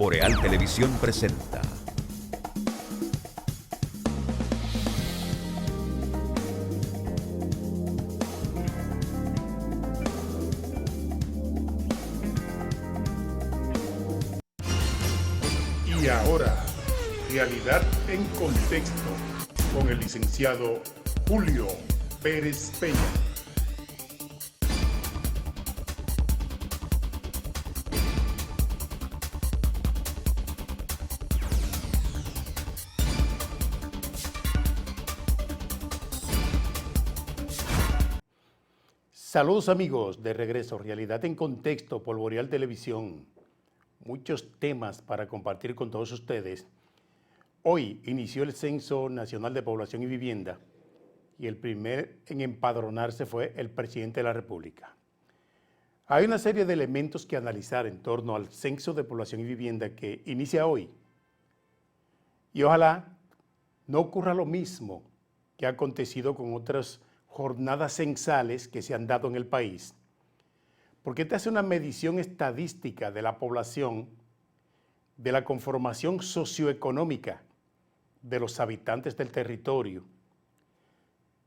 Boreal Televisión presenta. Y ahora, Realidad en Contexto, con el licenciado Julio Pérez Peña. Saludos amigos, de regreso, Realidad en Contexto por Boreal Televisión. Muchos temas para compartir con todos ustedes. Hoy inició el Censo Nacional de Población y Vivienda y el primer en empadronarse fue el presidente de la República. Hay una serie de elementos que analizar en torno al Censo de Población y Vivienda que inicia hoy. Y ojalá no ocurra lo mismo que ha acontecido con otras jornadas censales que se han dado en el país, porque esta es una medición estadística de la población, de la conformación socioeconómica de los habitantes del territorio,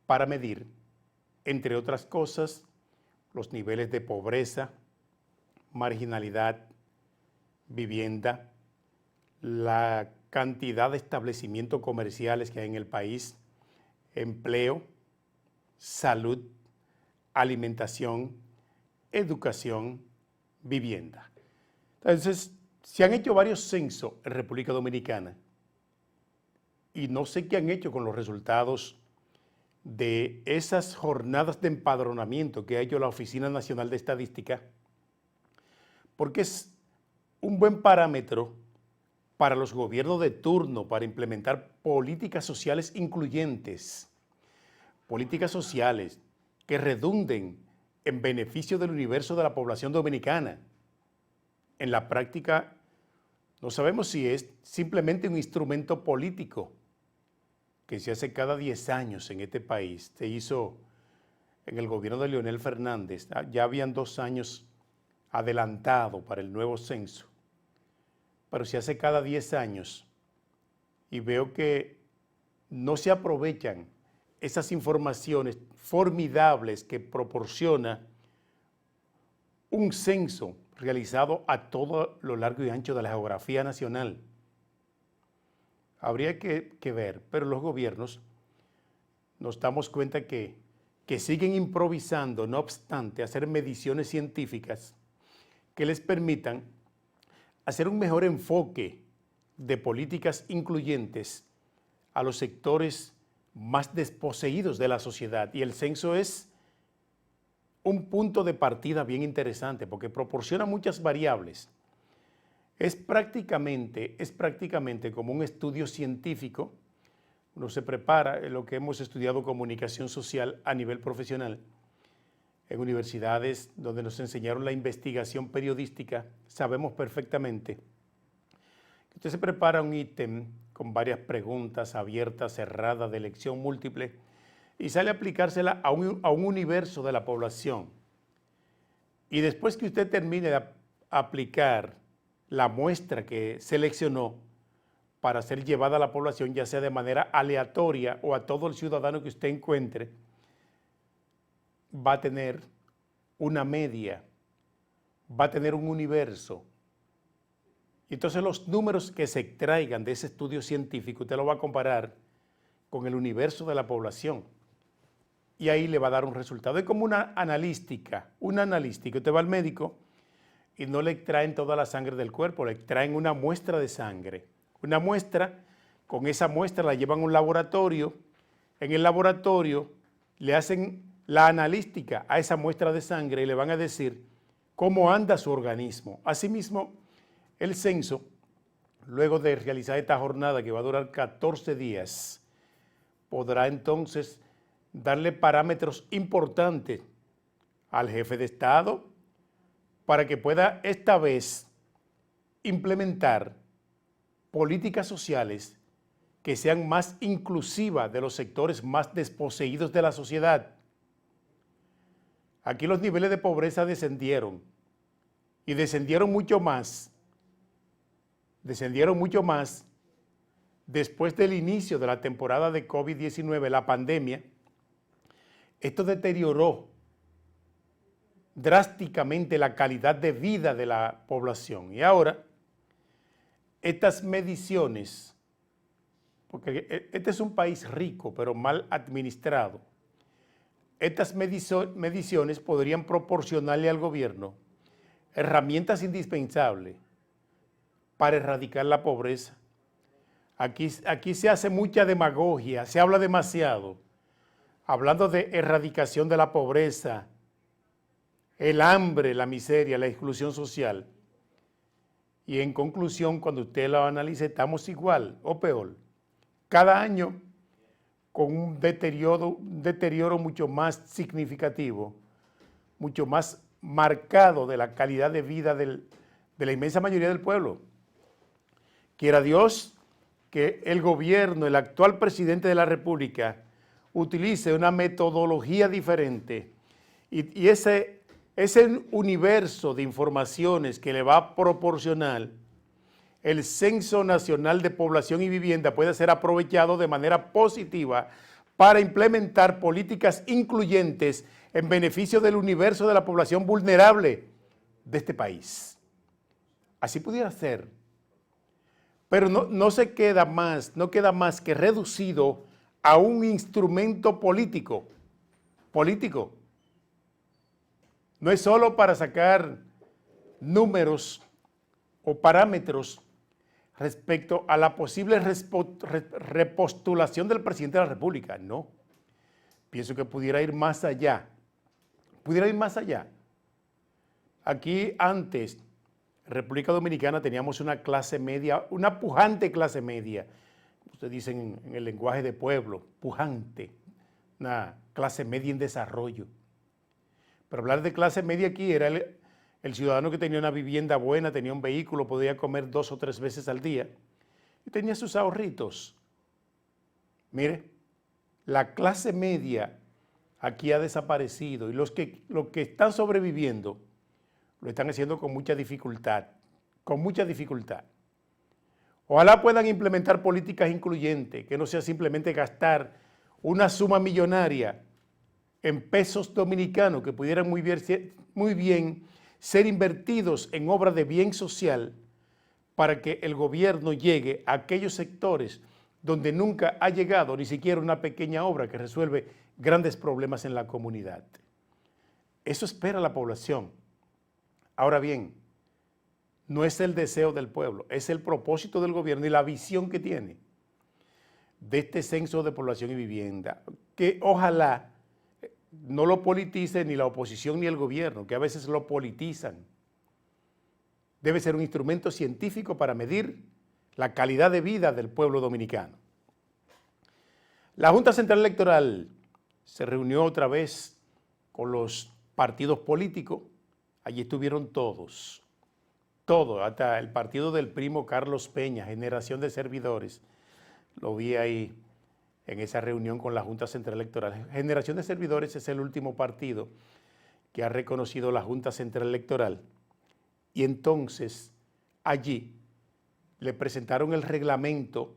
para medir, entre otras cosas, los niveles de pobreza, marginalidad, vivienda, la cantidad de establecimientos comerciales que hay en el país, empleo, salud, alimentación, educación, vivienda. Entonces, se han hecho varios censos en República Dominicana y no sé qué han hecho con los resultados de esas jornadas de empadronamiento que ha hecho la Oficina Nacional de Estadística, porque es un buen parámetro para los gobiernos de turno para implementar políticas sociales incluyentes, políticas sociales que redunden en beneficio del universo de la población dominicana. En la práctica, no sabemos si es simplemente un instrumento político que se hace cada 10 años en este país. Se hizo en el gobierno de Leonel Fernández. Ya habían 2 años adelantado para el nuevo censo, pero se hace cada 10 años y veo que no se aprovechan esas informaciones formidables que proporciona un censo realizado a todo lo largo y ancho de la geografía nacional. Habría que ver, pero los gobiernos nos damos cuenta que siguen improvisando, no obstante, hacer mediciones científicas que les permitan hacer un mejor enfoque de políticas incluyentes a los sectores más desposeídos de la sociedad. Y el censo es un punto de partida bien interesante porque proporciona muchas variables. Es prácticamente como un estudio científico. Uno se prepara en lo que hemos estudiado comunicación social a nivel profesional. En universidades donde nos enseñaron la investigación periodística, sabemos perfectamente que usted se prepara un ítem con varias preguntas abiertas, cerradas, de elección múltiple, y sale a aplicársela a un universo de la población. Y después que usted termine de aplicar la muestra que seleccionó para ser llevada a la población, ya sea de manera aleatoria o a todo el ciudadano que usted encuentre, va a tener una media, va a tener un universo. Y entonces los números que se extraigan de ese estudio científico, usted lo va a comparar con el universo de la población y ahí le va a dar un resultado. Es como una analística. Usted va al médico y no le extraen toda la sangre del cuerpo, le extraen una muestra de sangre. Una muestra, con esa muestra la llevan a un laboratorio, en el laboratorio le hacen la analística a esa muestra de sangre y le van a decir cómo anda su organismo. Asimismo, el censo, luego de realizar esta jornada que va a durar 14 días, podrá entonces darle parámetros importantes al jefe de Estado para que pueda esta vez implementar políticas sociales que sean más inclusivas de los sectores más desposeídos de la sociedad. Aquí los niveles de pobreza descendieron y descendieron mucho más descendieron mucho más después del inicio de la temporada de COVID-19, la pandemia. Esto deterioró drásticamente la calidad de vida de la población. Y ahora, estas mediciones, porque este es un país rico, pero mal administrado, estas mediciones podrían proporcionarle al gobierno herramientas indispensables para erradicar la pobreza. Aquí se hace mucha demagogia, se habla demasiado, hablando de erradicación de la pobreza, el hambre, la miseria, la exclusión social. Y en conclusión, cuando usted lo analice, estamos igual o peor. Cada año con un deterioro mucho más significativo, mucho más marcado de la calidad de vida de la inmensa mayoría del pueblo. Quiera Dios que el gobierno, el actual presidente de la República, utilice una metodología diferente y ese universo de informaciones que le va a proporcionar el Censo Nacional de Población y Vivienda puede ser aprovechado de manera positiva para implementar políticas incluyentes en beneficio del universo de la población vulnerable de este país. Así pudiera ser, pero no queda más que reducido a un instrumento político. No es solo para sacar números o parámetros respecto a la posible repostulación del presidente de la República, no. Pienso que pudiera ir más allá. Aquí antes, en República Dominicana, teníamos una clase media, una pujante clase media. Ustedes dicen en el lenguaje de pueblo, pujante, una clase media en desarrollo. Pero hablar de clase media aquí era el ciudadano que tenía una vivienda buena, tenía un vehículo, podía comer 2 o 3 veces al día y tenía sus ahorritos. Mire, la clase media aquí ha desaparecido y los que están sobreviviendo lo están haciendo con mucha dificultad. Ojalá puedan implementar políticas incluyentes, que no sea simplemente gastar una suma millonaria en pesos dominicanos que pudieran muy bien ser invertidos en obras de bien social para que el gobierno llegue a aquellos sectores donde nunca ha llegado ni siquiera una pequeña obra que resuelve grandes problemas en la comunidad. Eso espera la población. Ahora bien, no es el deseo del pueblo, es el propósito del gobierno y la visión que tiene de este censo de población y vivienda, que ojalá no lo politice ni la oposición ni el gobierno, que a veces lo politizan. Debe ser un instrumento científico para medir la calidad de vida del pueblo dominicano. La Junta Central Electoral se reunió otra vez con los partidos políticos. Allí estuvieron todos, hasta el partido del primo Carlos Peña, Generación de Servidores. Lo vi ahí en esa reunión con la Junta Central Electoral. Generación de Servidores es el último partido que ha reconocido la Junta Central Electoral. Y entonces allí le presentaron el reglamento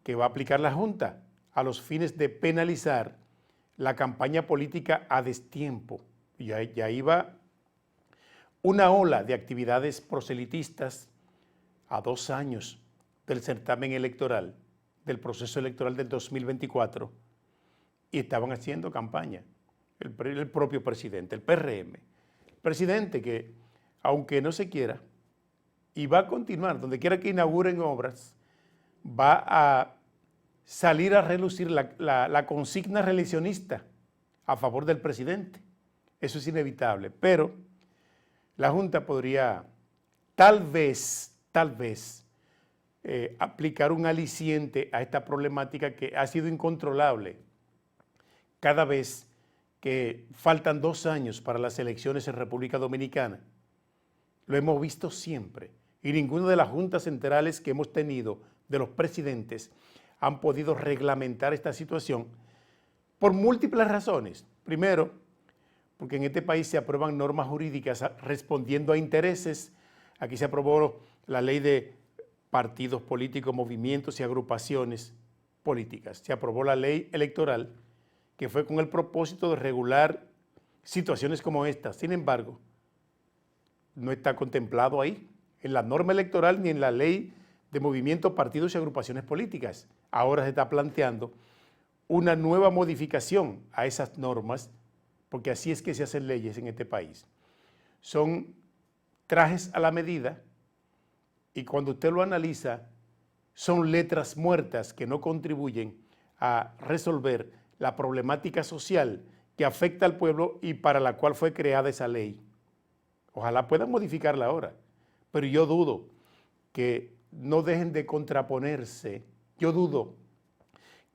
que va a aplicar la Junta a los fines de penalizar la campaña política a destiempo. Y ya iba una ola de actividades proselitistas a 2 años del certamen electoral, del proceso electoral del 2024, y estaban haciendo campaña. El propio presidente, el PRM, el presidente que, aunque no se quiera, y va a continuar, donde quiera que inauguren obras, va a salir a relucir la consigna reeleccionista a favor del presidente. Eso es inevitable, pero la Junta podría tal vez, aplicar un aliciente a esta problemática que ha sido incontrolable cada vez que faltan 2 años para las elecciones en República Dominicana. Lo hemos visto siempre y ninguna de las juntas centrales que hemos tenido de los presidentes han podido reglamentar esta situación por múltiples razones. Primero, porque en este país se aprueban normas jurídicas respondiendo a intereses. Aquí se aprobó la ley de partidos políticos, movimientos y agrupaciones políticas. Se aprobó la ley electoral que fue con el propósito de regular situaciones como esta. Sin embargo, no está contemplado ahí, en la norma electoral ni en la ley de movimientos, partidos y agrupaciones políticas. Ahora se está planteando una nueva modificación a esas normas, porque así es que se hacen leyes en este país. Son trajes a la medida y cuando usted lo analiza, son letras muertas que no contribuyen a resolver la problemática social que afecta al pueblo y para la cual fue creada esa ley. Ojalá puedan modificarla ahora, pero yo dudo que no dejen de contraponerse. Yo dudo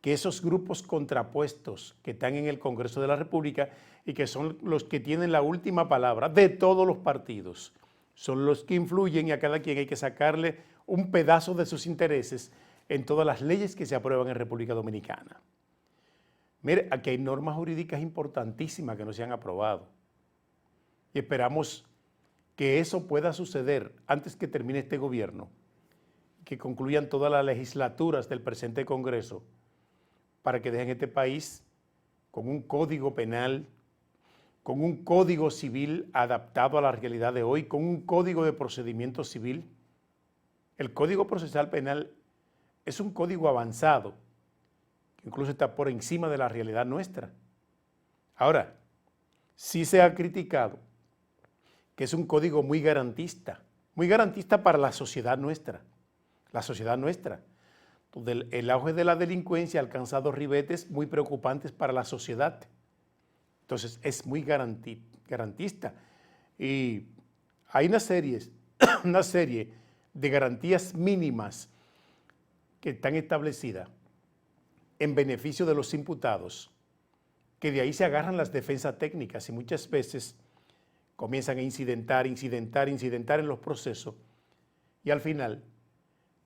que esos grupos contrapuestos que están en el Congreso de la República y que son los que tienen la última palabra de todos los partidos, son los que influyen y a cada quien hay que sacarle un pedazo de sus intereses en todas las leyes que se aprueban en República Dominicana. Mire, aquí hay normas jurídicas importantísimas que no se han aprobado y esperamos que eso pueda suceder antes que termine este gobierno, que concluyan todas las legislaturas del presente Congreso para que dejen este país con un código penal, con un código civil adaptado a la realidad de hoy, con un código de procedimiento civil. El Código Procesal Penal es un código avanzado, que incluso está por encima de la realidad nuestra. Ahora, sí se ha criticado que es un código muy garantista para la sociedad nuestra. Donde el auge de la delincuencia ha alcanzado ribetes muy preocupantes para la sociedad. Entonces es muy garantista. Y hay una serie de garantías mínimas que están establecidas en beneficio de los imputados, que de ahí se agarran las defensas técnicas y muchas veces comienzan a incidentar en los procesos y al final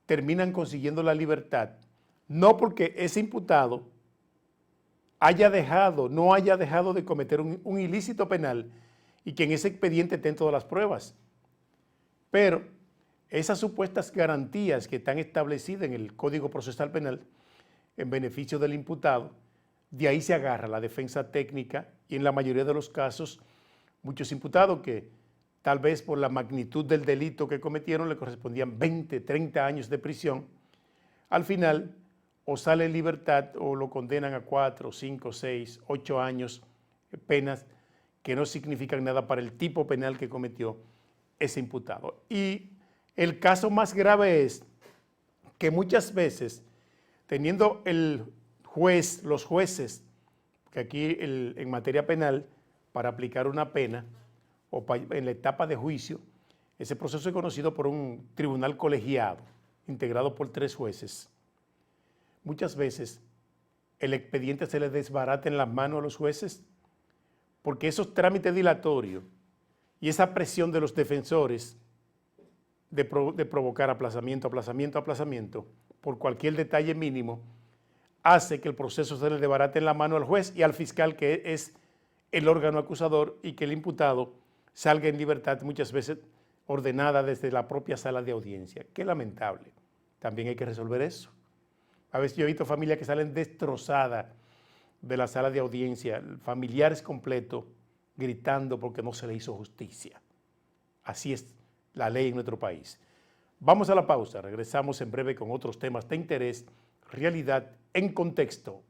terminan consiguiendo la libertad, no porque ese imputado no haya dejado de cometer un ilícito penal y que en ese expediente estén todas las pruebas, pero esas supuestas garantías que están establecidas en el Código Procesal Penal en beneficio del imputado, de ahí se agarra la defensa técnica y en la mayoría de los casos muchos imputados que tal vez por la magnitud del delito que cometieron le correspondían 20, 30 años de prisión, al final o sale en libertad o lo condenan a 4, 5, 6, 8 años, penas que no significan nada para el tipo penal que cometió ese imputado. Y el caso más grave es que muchas veces, teniendo los jueces, que aquí en materia penal, para aplicar una pena o en la etapa de juicio, ese proceso es conocido por un tribunal colegiado, integrado por 3 jueces. Muchas veces el expediente se les desbarata en las manos a los jueces porque esos trámites dilatorios y esa presión de los defensores de provocar aplazamiento por cualquier detalle mínimo, hace que el proceso se le desbarate en la mano al juez y al fiscal, que es el órgano acusador, y que el imputado salga en libertad muchas veces ordenada desde la propia sala de audiencia. Qué lamentable. También hay que resolver eso. A veces yo he visto familias que salen destrozadas de la sala de audiencia, familiares completos, gritando porque no se le hizo justicia. Así es la ley en nuestro país. Vamos a la pausa, regresamos en breve con otros temas de interés, realidad en contexto.